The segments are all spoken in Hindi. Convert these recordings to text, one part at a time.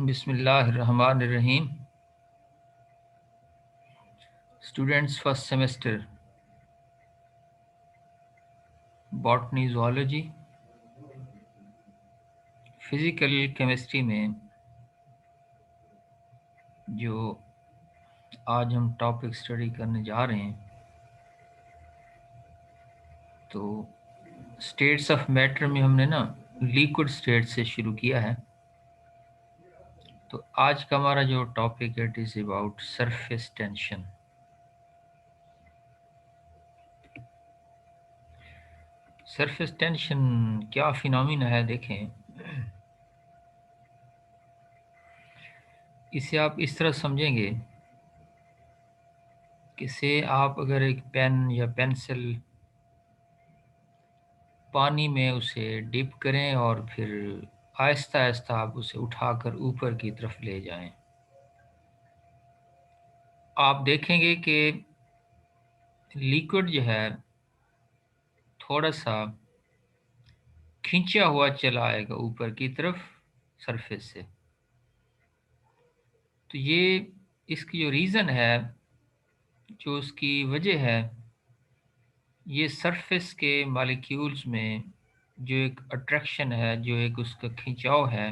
बिस्मिल्लाहिर्रहमानिर्रहीम। Students, first semester botany, zoology, physical chemistry में जो आज हम टॉपिक स्टडी करने जा रहे हैं, तो स्टेट्स ऑफ मैटर में हमने ना लिक्विड स्टेट से शुरू किया है। तो आज का हमारा जो टॉपिक है, it is about surface tension. Surface tension क्या फिनोमिना है, देखें। इसे आप इस तरह समझेंगे कि से आप अगर एक पेन या पेंसिल पानी में उसे डिप करें और फिर आहिस्ता आहिस्ता आप उसे उठाकर ऊपर की तरफ ले जाएं, आप देखेंगे कि लिक्विड जो है थोड़ा सा खींचा हुआ चला आएगा ऊपर की तरफ सरफेस से। तो ये इसकी जो रीज़न है, जो उसकी वजह है, ये सरफेस के मॉलिक्यूल्स में जो एक अट्रैक्शन है, जो एक उसका खिंचाव है,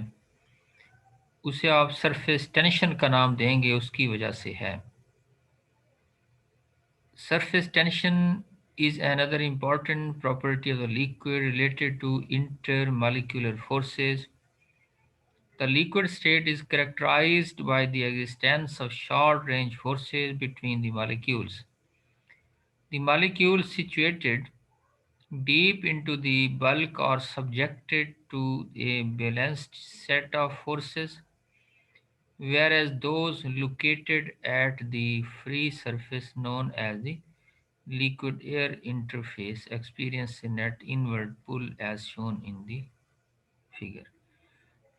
उसे आप सरफेस टेंशन का नाम देंगे, उसकी वजह से है। Surface tension is another important property of the liquid related to intermolecular forces. The liquid state is characterized by the existence of short-range forces between the molecules. The molecules situated deep into the bulk are subjected to a balanced set of forces, whereas those located at the free surface known as the liquid air interface experience a net inward pull as shown in the figure।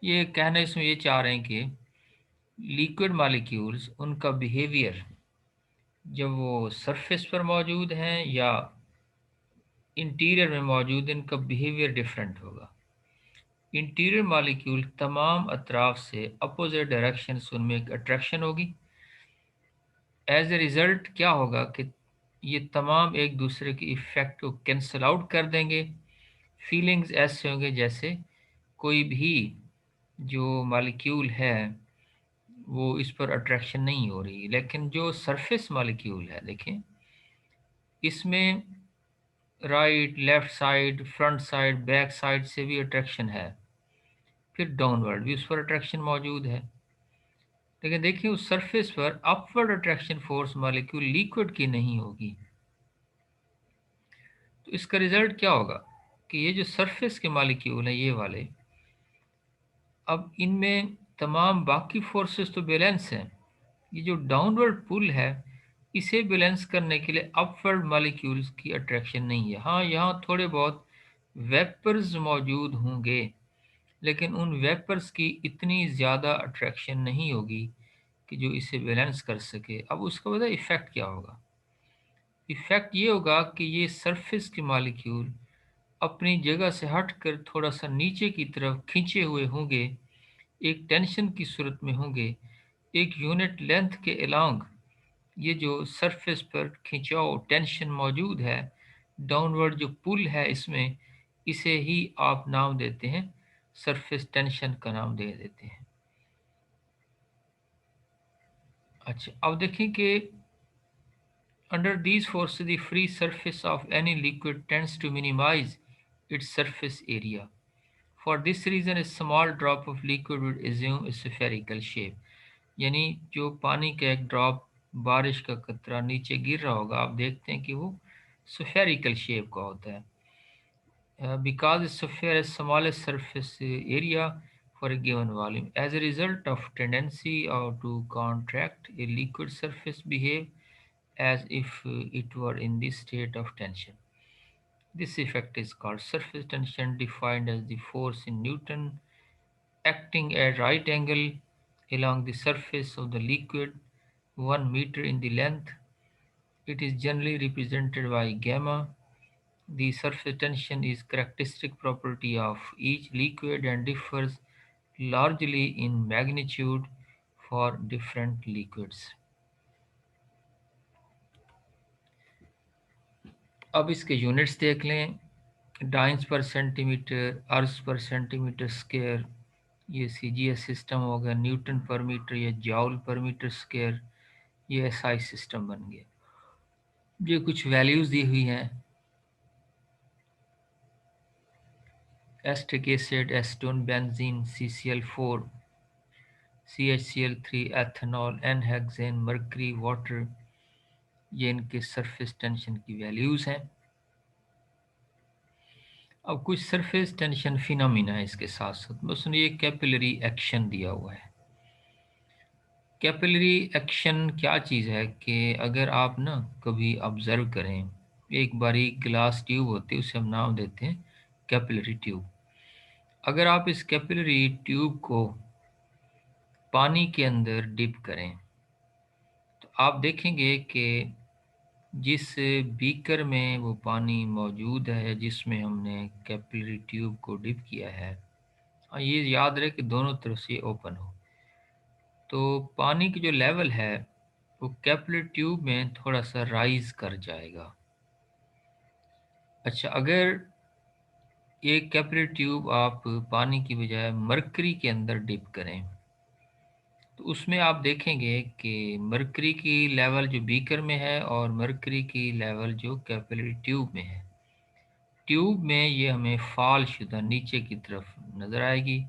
ये कहना इसमें ये चाह रहे हैं कि लिक्विड मॉलिक्यूल्स, उनका बिहेवियर जब वो सरफेस पर मौजूद हैं या इंटीरियर में मौजूद, इनका बिहेवियर डिफरेंट होगा। इंटीरियर मॉलिक्यूल तमाम अतराफ से अपोजिट डायरेक्शन उनमें एक अट्रैक्शन होगी। एज ए रिज़ल्ट क्या होगा कि ये तमाम एक दूसरे की इफ़ेक्ट को कैंसल आउट कर देंगे। फीलिंग्स ऐसे होंगे जैसे कोई भी जो मॉलिक्यूल है वो इस पर अट्रैक्शन नहीं हो रही। लेकिन जो सरफेस मॉलिक्यूल है, देखें, इसमें right, left side, front side, back side से भी अट्रैक्शन है, फिर डाउनवर्ड भी उस पर अट्रैक्शन मौजूद है। लेकिन देखिए उस सरफेस पर upward attraction force molecule liquid की नहीं होगी। तो इसका रिजल्ट क्या होगा कि ये जो सरफेस के मॉलिक्यूल हैं, ये वाले, अब इनमें तमाम बाकी फोर्सेस तो बैलेंस हैं। ये जो डाउनवर्ड पुल है, इसे बैलेंस करने के लिए अपवर्ड मॉलिक्यूल्स की अट्रैक्शन नहीं है। हाँ, यहाँ थोड़े बहुत वेपर्स मौजूद होंगे, लेकिन उन वेपर्स की इतनी ज़्यादा अट्रैक्शन नहीं होगी कि जो इसे बैलेंस कर सके। अब उसका वजह इफ़ेक्ट क्या होगा? इफ़ेक्ट ये होगा कि ये सरफेस के मॉलिक्यूल अपनी जगह से हटकर थोड़ा सा नीचे की तरफ खींचे हुए होंगे, एक टेंशन की सूरत में होंगे, एक यूनिट लेंथ के अलोंग। ये जो सरफेस पर खिंचाव टेंशन मौजूद है, डाउनवर्ड जो पुल है इसमें, इसे ही आप नाम देते हैं, सरफेस टेंशन का नाम दे देते हैं। अच्छा, अब देखें कि under these forces the free surface of any liquid tends to minimize its surface area. For this reason a small drop of liquid would assume a spherical shape। यानी जो पानी का एक ड्रॉप, बारिश का कतरा नीचे गिर रहा होगा, आप देखते हैं कि वो spherical शेप का होता है। Because a sphere has smallest surface area for a given volume. As a result of tendency to contract, a liquid surface behave as if it were in this state of tension. This effect is called surface tension, defined as the force in Newton acting at right angle along the surface of the liquid 1 meter in the length. It is generally represented by gamma. The surface tension is characteristic property of each liquid and differs largely in magnitude for different liquids. अब इसके यूनिट्स देख लें। Dynes per centimetre, ergs per centimetre square, ये सीजीएस सिस्टम हो गया। न्यूटन पर मीटर या जॉल पर मीटर स्क्वायर, ये एसआई सिस्टम बन गया। ये कुछ वैल्यूज़ दी हुई हैं। Acetic acid, acetone, benzene, CCl4, CHCl3, ethanol, n hexane, mercury, water, ये इनके सरफेस टेंशन की वैल्यूज़ हैं। अब कुछ सरफेस टेंशन फिनोमिना है इसके साथ साथ, बस ये कैपिलरी एक्शन दिया हुआ है। कैपिलरी एक्शन क्या चीज़ है कि अगर आप ना कभी ऑब्ज़र्व करें, एक बारीक ग्लास ट्यूब होती है, उसे हम नाम देते हैं कैपिलरी ट्यूब। अगर आप इस कैपिलरी ट्यूब को पानी के अंदर डिप करें तो आप देखेंगे कि जिस बीकर में वो पानी मौजूद है जिसमें हमने कैपिलरी ट्यूब को डिप किया है, ये याद रहे कि दोनों तरफ से ओपन हो, तो पानी की जो लेवल है वो कैपिलरी ट्यूब में थोड़ा सा राइज कर जाएगा। अच्छा, अगर ये कैपिलरी ट्यूब आप पानी की बजाय मरकरी के अंदर डिप करें तो उसमें आप देखेंगे कि मरकरी की लेवल जो बीकर में है और मरकरी की लेवल जो कैपिलरी ट्यूब में है, ट्यूब में ये हमें फॉल शुदा नीचे की तरफ नज़र आएगी।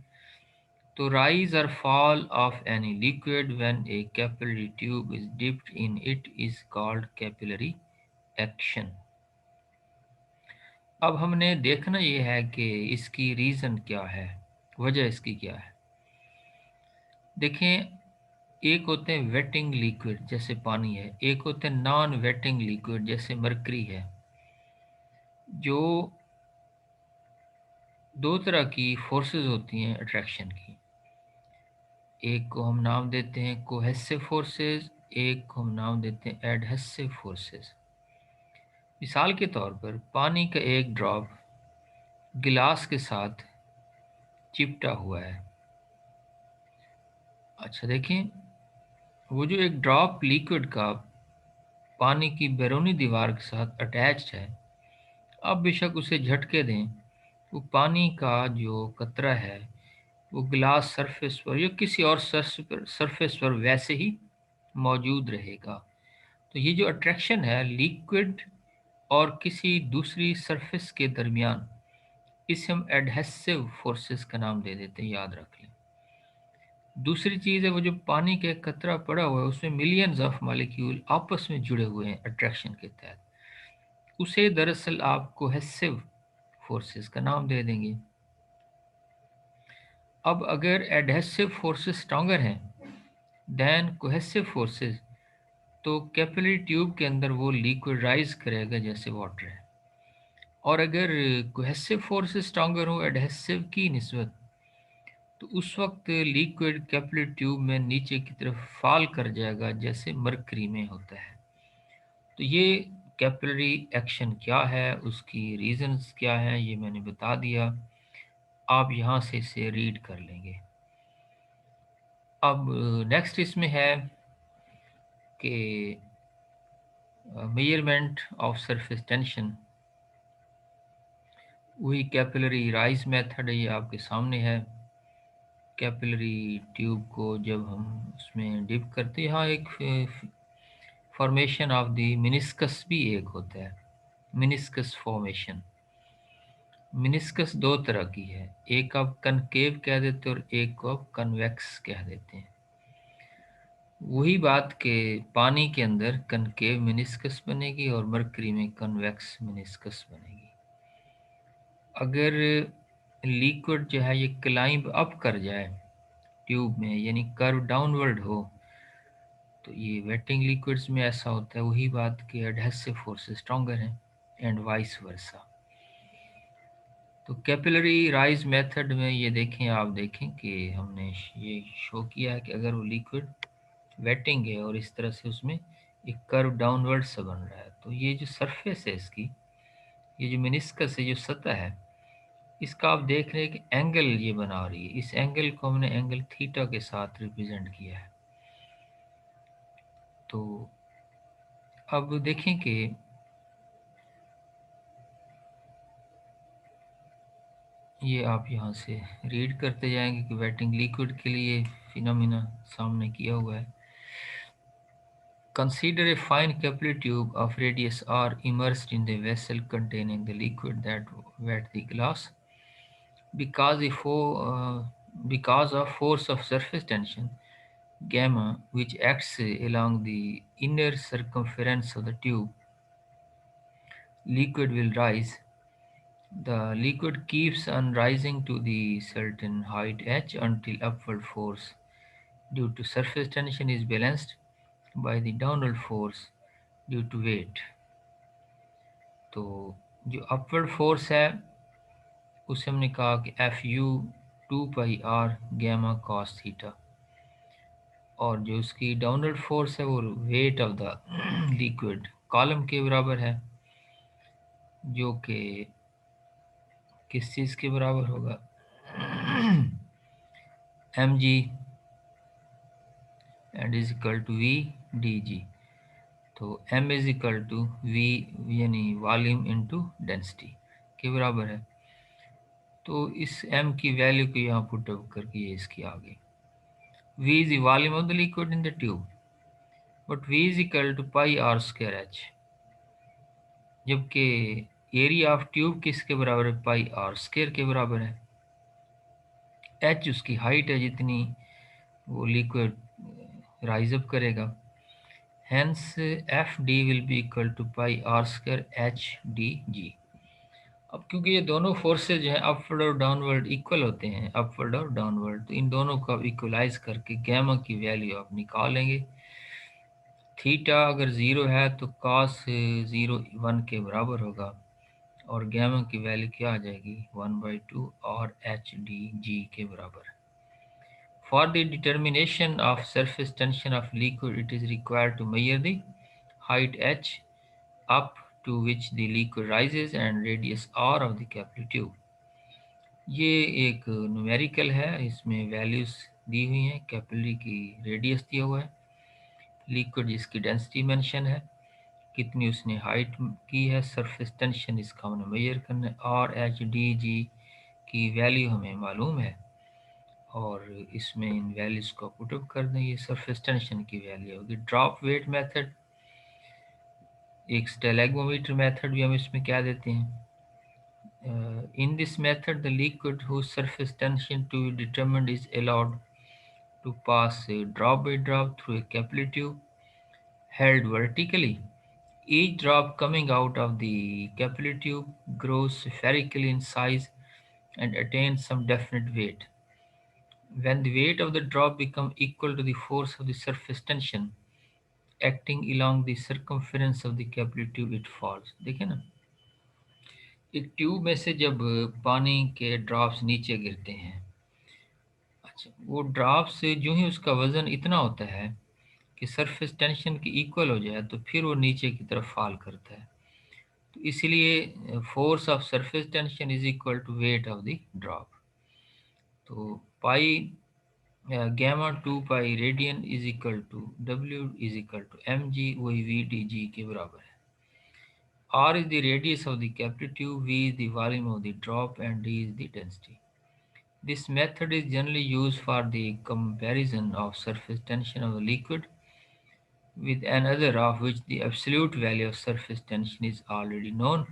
तो rise or fall of any liquid when a capillary tube is dipped in it is called capillary action। अब हमने देखना ये है कि इसकी रीज़न क्या है, वजह इसकी क्या है। देखें, एक होते हैं वेटिंग लिक्विड जैसे पानी है, एक होते हैं नॉन वेटिंग लिक्विड जैसे मरकरी है। जो दो तरह की फोर्सेस होती हैं अट्रैक्शन की, एक को हम नाम देते हैं कोहेसिव फोर्सेस, एक को हम नाम देते हैं एडहेसिव फोर्सेस। मिसाल के तौर पर पानी का एक ड्रॉप गिलास के साथ चिपटा हुआ है। अच्छा देखें, वो जो एक ड्रॉप लिक्विड का पानी की बैरूनी दीवार के साथ अटैच्ड है, आप बेशक उसे झटके दें, वो पानी का जो कतरा है वो गिलास सरफेस पर या किसी और सरफेस पर वैसे ही मौजूद रहेगा। तो ये जो अट्रैक्शन है लिक्विड और किसी दूसरी सरफेस के दरमियान, इसे हम एडहेसिव फोर्सेस का नाम दे देते हैं, याद रख लें। दूसरी चीज़ है वो जो पानी का एक कतरा पड़ा हुआ है उसमें मिलियंस ऑफ मॉलिक्यूल आपस में जुड़े हुए हैं अट्रैक्शन के तहत, उसे दरअसल आप कोहेसिव फोर्सेस का नाम दे देंगे। अब अगर एडहेसिव फोर्सेस स्ट्रॉन्गर हैं देन कोहेसिव फोर्सेस, तो कैपिलरी ट्यूब के अंदर वो लिक्विड राइज करेगा जैसे वाटर है। और अगर कोहेसिव फोर्सेस स्ट्रॉन्गर हो एडहेसिव की निस्बत, तो उस वक्त लिक्विड कैपिलरी ट्यूब में नीचे की तरफ फॉल कर जाएगा जैसे मरकरी में होता है। तो ये कैपिलरी एक्शन क्या है, उसकी रीजंस क्या हैं, ये मैंने बता दिया। आप यहाँ से इसे रीड कर लेंगे। अब नेक्स्ट इसमें है कि मेजरमेंट ऑफ सरफेस टेंशन। वही कैपिलरी राइज मेथड है, ये आपके सामने है। कैपिलरी ट्यूब को जब हम उसमें डिप करते हैं, यहाँ एक फॉर्मेशन ऑफ द मिनिस्कस भी एक होता है, मिनिस्कस फॉर्मेशन। मिनिस्कस दो तरह की है, एक आप कनकेव कह देते हैं और एक को आप कन्वेक्स कह देते हैं। वही बात के पानी के अंदर कनकेव मिनिस्कस बनेगी और मरकरी में कन्वेक्स मिनिस्कस बनेगी। अगर लिक्विड जो है ये क्लाइंब अप कर जाए ट्यूब में, यानी कर्व डाउनवर्ड हो, तो ये वेटिंग लिक्विड्स में ऐसा होता है। वही बात कि एडहेसिव फोर्सेस स्ट्रॉन्गर हैं एंड वाइस वर्सा। तो कैपिलरी राइज मेथड में ये देखें, आप देखें कि हमने ये शो किया है कि अगर वो लिक्विड वेटिंग है और इस तरह से उसमें एक कर्व डाउनवर्ड सा बन रहा है, तो ये जो सरफेस है इसकी, ये जो मिनिस्कस है, जो सतह है, इसका आप देख रहे हैं कि एंगल ये बना रही है, इस एंगल को हमने एंगल थीटा के साथ रिप्रेजेंट किया है। तो अब देखें कि ये आप यहाँ से रीड करते जाएंगे कि वेटिंग लिक्विड के लिए फिनोमिना सामने किया हुआ है। Consider a fine capillary tube of radius r immersed in the vessel containing the liquid that wet the glass. Because, because of force of surface tension gamma, which acts along the inner circumference of the tube, liquid will rise. The liquid keeps on rising to the certain height h until upward force due to surface tension is balanced by the downward force due to weight. तो जो अपवर्ड फोर्स है उसे हमने कहा कि F you 2 pi are gamma cos theta, और जो उसकी डाउनवर्ड फोर्स है वो wait of the liquid column के बराबर है, जो कि किस चीज़ के बराबर होगा, M G and is equal to V D G. तो m is equal to V यानी वॉल्यूम इनटू डेंसिटी के बराबर है। तो इस m की वैल्यू को यहाँ पुट अप करके ये इसकी आ गई। v is the volume of the liquid in the tube, but v is equal to pi r square h, जबकि एरिया ऑफ ट्यूब किसके बराबर है, पाई आर स्क्वायर के बराबर है। h उसकी हाइट है जितनी वो लिक्विड राइज अप करेगा। Hence FD will be equal to pi r square HdG। अब क्योंकि ये दोनों फोर्सेज जो हैं अपवर्ड और डाउनवर्ड इक्वल होते हैं, अपवर्ड और डाउनवर्ड, तो इन दोनों को आप इक्वलाइज करके गैमा की वैल्यू आप निकालेंगे। थीटा अगर ज़ीरो है तो कॉस 0 1 के बराबर होगा, और गैमा की वैल्यू क्या आ जाएगी 1/2 और HdG के बराबर। For the determination of surface tension of liquid, it is required to measure the height h up to which the liquid rises and radius r of the capillary tube। ये एक न्यूमेरिकल है, इसमें वैल्यूज दी हुई हैं, कैपिलरी की रेडियस दिया हुआ है, लिक्विड जिसकी डेंसिटी मेंशन है, कितनी उसने हाइट की है, सरफेस टेंशन इसका हमने मेजर करना है, और एच डी जी की वैल्यू हमें मालूम है, और इसमें इन वैल्यूज को पुटअप कर दें, ये सरफेस टेंशन की वैल्यू होगी। ड्रॉप वेट मेथड, एक स्टेलेगोमीटर मेथड भी हम इसमें क्या देते हैं। In this method, the liquid whose surface tension to be determined is allowed to pass drop by drop through a capillary tube held vertically. Each drop coming out of the capillary tube grows spherically in size and attains some definite weight. When the weight of the drop becomes equal to the force of the surface tension acting along the circumference of the capillary tube, it falls। देखिए ना, एक ट्यूब में से जब पानी के ड्रॉप्स नीचे गिरते हैं, अच्छा वो ड्रॉप्स जो ही उसका वज़न इतना होता है कि सरफेस टेंशन की इक्वल हो जाए तो फिर वो नीचे की तरफ फॉल करता है। तो इसीलिए force of surface tension is equal to weight of the drop. तो pi gamma 2 pi radian is equal to W is equal to M G, वही वी डी जी के बराबर है। R is the radius of the capillary tube, V is the volume of the drop, and D is the density. This method is generally used for the comparison of surface tension of a liquid with another of which the absolute value of surface tension is already known।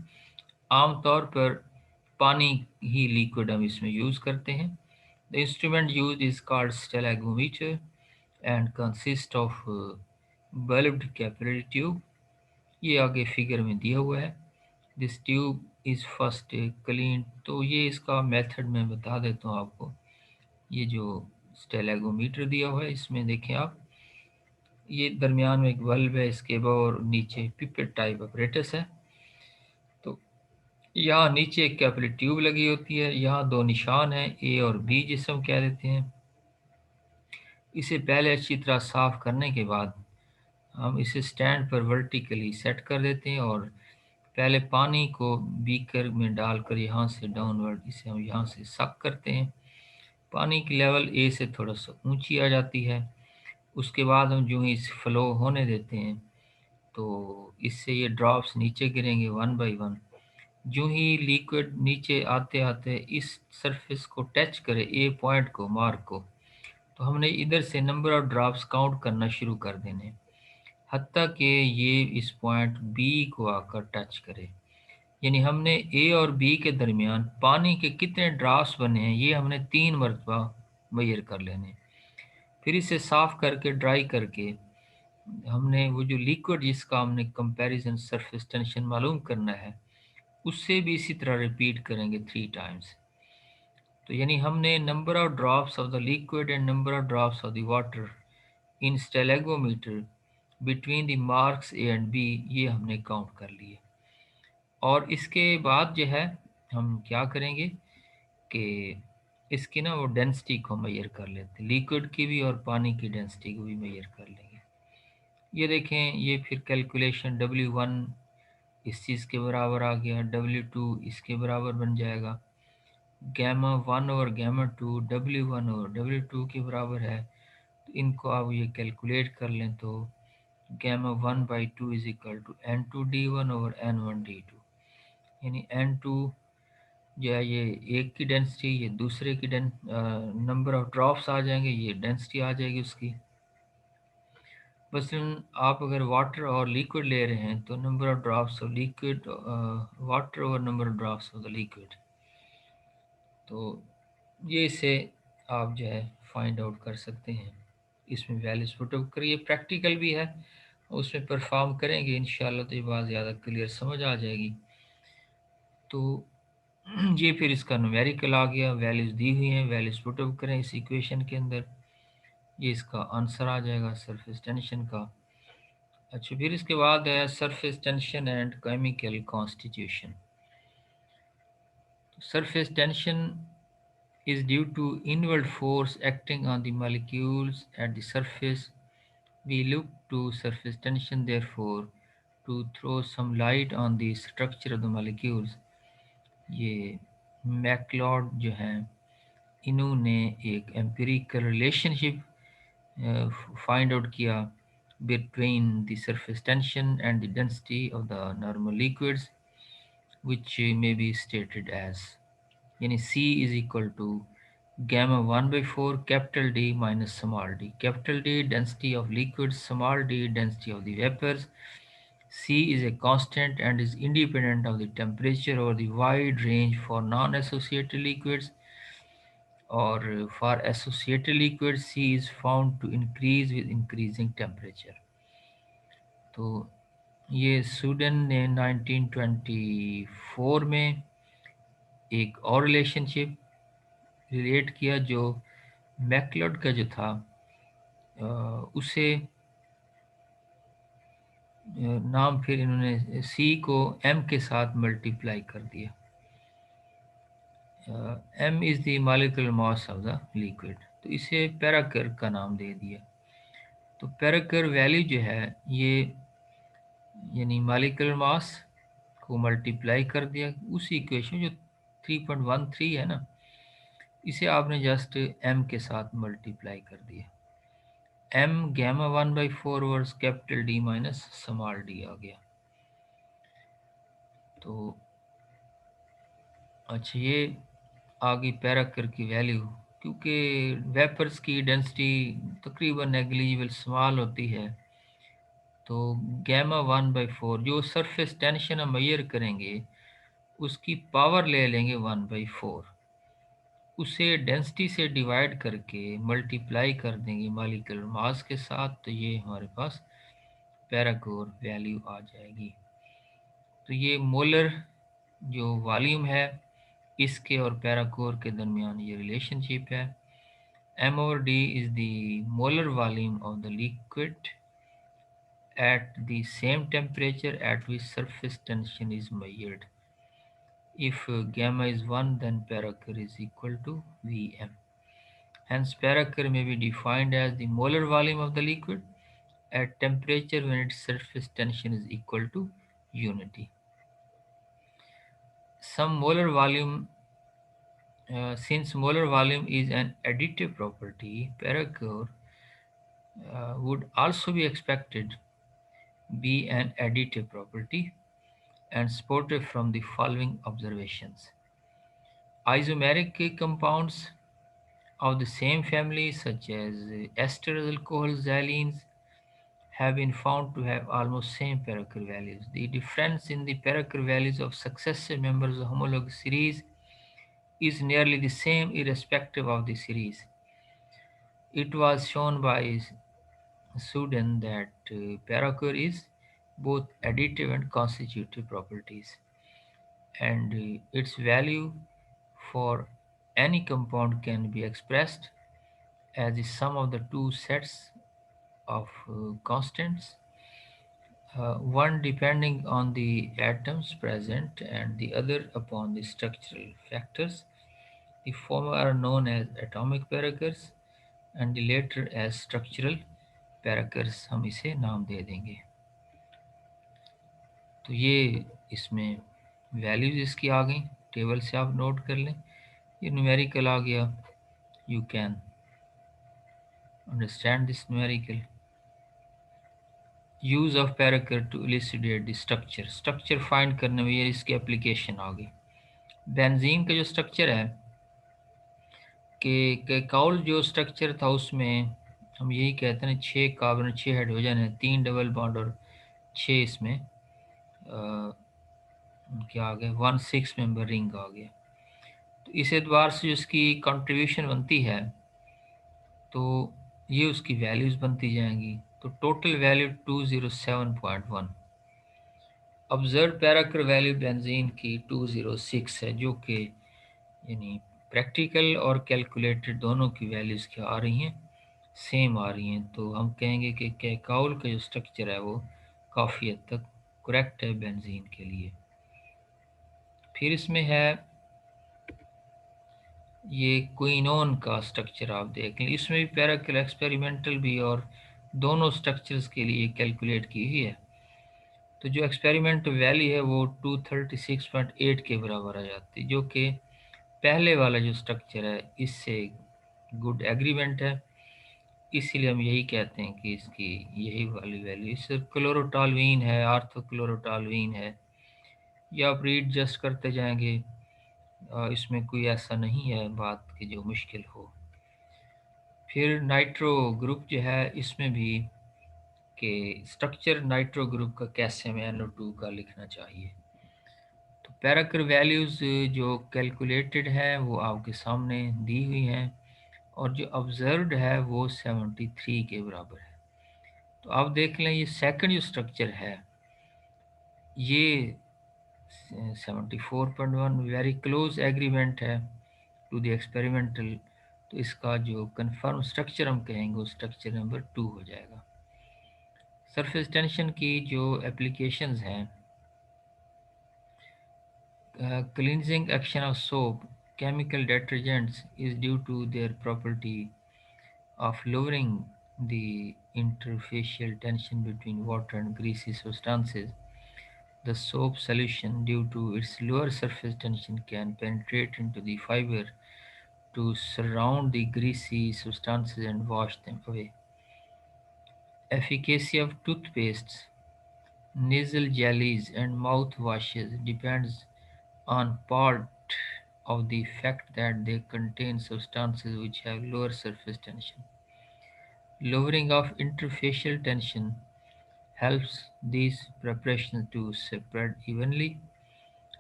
आमतौर पर पानी ही लिक्विड हम इसमें यूज़ करते हैं। The instrument used is called stalagometer and consists of bulbed capillary tube। ये आगे फिगर में दिया हुआ है। This tube is first clean. तो ये इसका मेथड मैं बता देता हूँ आपको। ये जो स्टेलेगोमीटर दिया हुआ है इसमें देखें आप, ये दरमियान में एक बल्ब है, इसके और नीचे पिपेट टाइप अपरेटस है। तो यहाँ नीचे एक कैपिलरी ट्यूब लगी होती है, यहाँ दो निशान हैं ए और बी जिसे हम कह देते हैं। इसे पहले अच्छी तरह साफ करने के बाद हम इसे स्टैंड पर वर्टिकली सेट कर देते हैं और पहले पानी को बीकर में डालकर यहाँ से डाउनवर्ड इसे हम यहाँ से सक करते हैं। पानी की लेवल ए से थोड़ा सा ऊंची आ जाती है। उसके बाद हम जो ही इस फ्लो होने देते हैं तो इससे ये ड्रॉप्स नीचे गिरेंगे वन बाय वन। जो ही लिक्विड नीचे आते आते इस सरफेस को टच करे, ए पॉइंट को, मार्क को, तो हमने इधर से नंबर ऑफ ड्रॉप्स काउंट करना शुरू कर देने, हत्ता कि ये इस पॉइंट बी को आकर टच करे। यानी हमने ए और बी के दरमियान पानी के कितने ड्रॉप्स बने हैं ये हमने 3 मरतबा मेजर कर लेने। फिर इसे साफ करके ड्राई करके हमने वो जो लिक्विड जिसका हमने कंपैरिजन सरफेस टेंशन मालूम करना है उससे भी इसी तरह रिपीट करेंगे 3 टाइम्स। तो यानी हमने number of drops of the liquid and number of drops of the water in stalagmometer between the marks A and B ये हमने काउंट कर लिए। और इसके बाद जो है हम क्या करेंगे कि इसकी ना वो डेंसिटी को मेजर कर लेते हैं, लिक्विड की भी और पानी की डेंसिटी को भी मेजर कर लेंगे। ये देखें, ये फिर कैलकुलेशन W1 इस चीज़ के बराबर आ गया, W2 इसके बराबर बन जाएगा, गैमा 1 और गैमा 2 W1 और W2 के बराबर है। तो इनको आप ये कैलकुलेट कर लें तो gamma 1/2 is equal to N2 D1 और N1 D2। यानी N2 जो है ये एक की डेंसिटी, ये दूसरे की नंबर ऑफ ड्रॉप्स आ जाएंगे, ये डेंसिटी आ जाएगी उसकी। बस आप अगर वाटर और लिक्विड ले रहे हैं तो number of drops of liquid water और number of drops of the liquid, तो ये इसे आप जो है फाइंड आउट कर सकते हैं। इसमें वैल्यूज पुट अप करिए, प्रैक्टिकल भी है, उसमें परफॉर्म करेंगे इंशाल्लाह तो ये बात ज़्यादा क्लियर समझ आ जाएगी। तो ये फिर इसका न्यूमेरिकल आ गया, वैल्यूज दी हुई हैं, वैल्यूज पुट अप करें इस इक्वेशन के अंदर, ये इसका आंसर आ जाएगा सरफेस टेंशन का। अच्छा, फिर इसके बाद है surface tension and chemical constitution. Surface tension is due to inward force acting on the molecules at the surface. We look to surface tension therefore to throw some light on the structure of the molecules. ये मैकलॉड जो हैं इन्होंने एक एम्पिरिकल रिलेशनशिप फाइंड आउट किया between the surface tension and the density of the normal liquids, which may be stated as यानी C is equal to gamma 1/4 capital D minus small d. Capital D density of liquids, small d density of the vapors. C is a constant and is independent of the temperature over the wide range for non-associated liquids, or for associated liquids C is found to increase with increasing temperature. तो ये स्वीडन ने 1924 में एक और रिलेशनशिप रिलेट किया जो मैकलॉड का जो था उसे नाम फिर इन्होंने सी को एम के साथ मल्टीप्लाई कर दिया। M is the molecular mass of the liquid, तो इसे पैराकर का नाम दे दिया। तो पैराकर वैल्यू जो है ये यानी मॉलिक्यूलर मास को मल्टीप्लाई कर दिया, उसी इक्वेशन जो 3.13 है ना, इसे आपने जस्ट एम के साथ मल्टीप्लाई कर दिया। एम गैमा 1/4 वर्स capital D minus small D आ गया। तो अच्छा, ये आ गई पैराकर की वैल्यू। क्योंकि वेपर्स की डेंसिटी तकरीबन नेग्लिजिबल स्मॉल होती है, तो गैमा 1/4 जो सरफेस टेंशन हम मेजर करेंगे उसकी पावर ले लेंगे 1/4, उसे डेंसिटी से डिवाइड करके मल्टीप्लाई कर देंगे मॉलिक्यूलर मास के साथ, तो ये हमारे पास पैराकोर वैल्यू आ जाएगी। तो ये मोलर जो वॉल्यूम है इसके और पैराकोर के दरमियान ये रिलेशनशिप है। M over D is the molar volume of the liquid at the same temperature at which surface tension is measured. If gamma is 1, then paraker is equal to Vm. Hence, paraker may be defined as the molar volume of the liquid at temperature when its surface tension is equal to unity. some molar volume, since molar volume is an additive property, Paracore would also be expected be an additive property and supported from the following observations. Isomeric compounds of the same family, such as esters, alcohols, xylenes, have been found to have almost same Paracore values. The difference in the Paracore values of successive members of homologous series is nearly the same irrespective of the series. It was shown by Suden that Paracore is both additive and constitutive properties, and its value for any compound can be expressed as the sum of the two sets of constants, one depending on the atoms present and the other upon the structural factors. The former are known as atomic parakers and the later as structural parakers, हम इसे नाम दे देंगे. तो ये इसमें वैल्यूज इसकी आ गई, टेबल से आप नोट कर लें. ये न्यूमेरिकल आ गया, you can understand this numerical. Use of parachor to elucidate the structure, structure find करने में ये इसकी एप्लीकेशन आ गई. बेंजीन का जो स्ट्रक्चर है कि कैकाउल जो स्ट्रक्चर था उसमें हम यही कहते हैं 6 कार्बन 6 हाइड्रोजन है, 3 डबल बॉन्ड और 6 इसमें क्या आ गया 1 6 मेंबर रिंग आ गया. तो इस एतबार से जो इसकी कंट्रीब्यूशन बनती है तो ये उसकी वैल्यूज़ बनती जाएंगी. तो total value 207.1. Observe parachor value benzene की 206 है, जो कि यानी प्रैक्टिकल और कैलकुलेटेड दोनों की वैल्यूज़ क्या आ रही हैं, सेम आ रही हैं. तो हम कहेंगे कि कैकाउल का जो स्ट्रक्चर है वो काफ़ी हद तक करेक्ट है बेंजीन के लिए. फिर इसमें है ये क्विनोन का स्ट्रक्चर, आप देख लें इसमें भी पैराकल एक्सपेरिमेंटल भी और दोनों स्ट्रक्चर्स के लिए कैलकुलेट की हुई है. तो जो एक्सपेरिमेंट वैल्यू है वो 236.8 के बराबर आ जाती है, जो कि पहले वाला जो स्ट्रक्चर है इससे गुड एग्रीमेंट है. इसीलिए हम यही कहते हैं कि इसकी यही वाली वैल्यू. इस क्लोरोटालवीन है, आर्थोक्लोरोटालवीन है, या आप रीड जस्ट करते जाएंगे. इसमें कोई ऐसा नहीं है बात की जो मुश्किल हो. फिर नाइट्रो ग्रुप जो है इसमें भी कि स्ट्रक्चर नाइट्रो ग्रुप का कैसे हमें NO2 का लिखना चाहिए. तो पैराकर वैल्यूज़ जो कैलकुलेटेड है वो आपके सामने दी हुई हैं और जो ऑब्जर्व्ड है वो 73 के बराबर है. तो आप देख लें ये सेकंड जो स्ट्रक्चर है ये 74.1 वेरी क्लोज एग्रीमेंट है टू द एक्सपेरिमेंटल. तो इसका जो कंफर्म स्ट्रक्चर हम कहेंगे वो स्ट्रक्चर नंबर 2 हो जाएगा. सरफेस टेंशन की जो एप्लीकेशंस हैं, cleansing action of soap, chemical detergents is due to their property of lowering the interfacial tension between water and greasy substances. The soap solution, due to its lower surface tension, can penetrate into the fiber to surround the greasy substances and wash them away. Efficacy of toothpastes, nasal jellies, and mouthwashes depends on part of the fact that they contain substances which have lower surface tension. Lowering of interfacial tension helps these preparations to spread evenly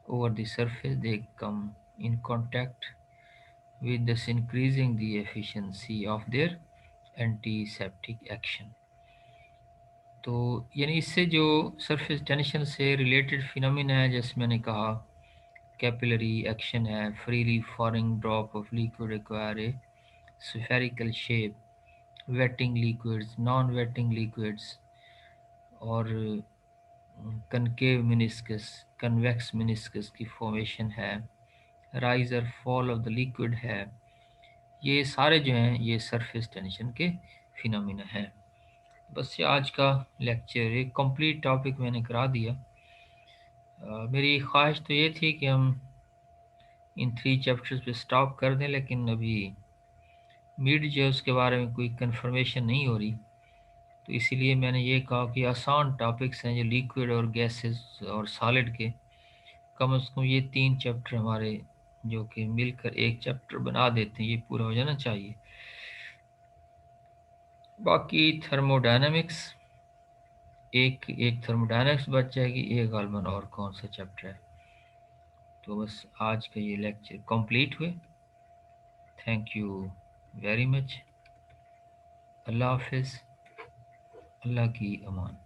over the surface they come in contact with, thus increasing the efficiency of their antiseptic action. तो यानी इससे जो सरफेस टेंशन से रिलेटेड फिनोमिना है, जैसे मैंने कहा कैपिलरी एक्शन है, freely falling drop of liquid require a spherical shape, wetting liquids, non-wetting liquids, और concave meniscus, convex meniscus की फॉर्मेशन है, rise और fall of the liquid है. ये सारे जो हैं ये सरफेस टेंशन के फिनोमिना हैं. बस ये आज का लेक्चर एक कंप्लीट टॉपिक मैंने करा दिया. मेरी ख्वाहिश तो ये थी कि हम इन 3 चैप्टर्स पे स्टॉप कर दें, लेकिन अभी मिड जो है उसके बारे में कोई कंफर्मेशन नहीं हो रही, तो इसीलिए मैंने ये कहा कि आसान टॉपिक्स हैं जो लिक्विड और गैसेस और सॉलिड के, कम से कम ये 3 चैप्टर हमारे जो कि मिलकर एक चैप्टर बना देते हैं, ये पूरा हो जाना चाहिए। बाकी थर्मोडायनामिक्स, एक एक थर्मोडायनामिक्स बच जाएगी, एक गालमन और कौन सा चैप्टर है। तो बस आज का ये लेक्चर कंप्लीट हुए। Thank you very much. अल्लाह हाफिज़। अल्लाह की अमान।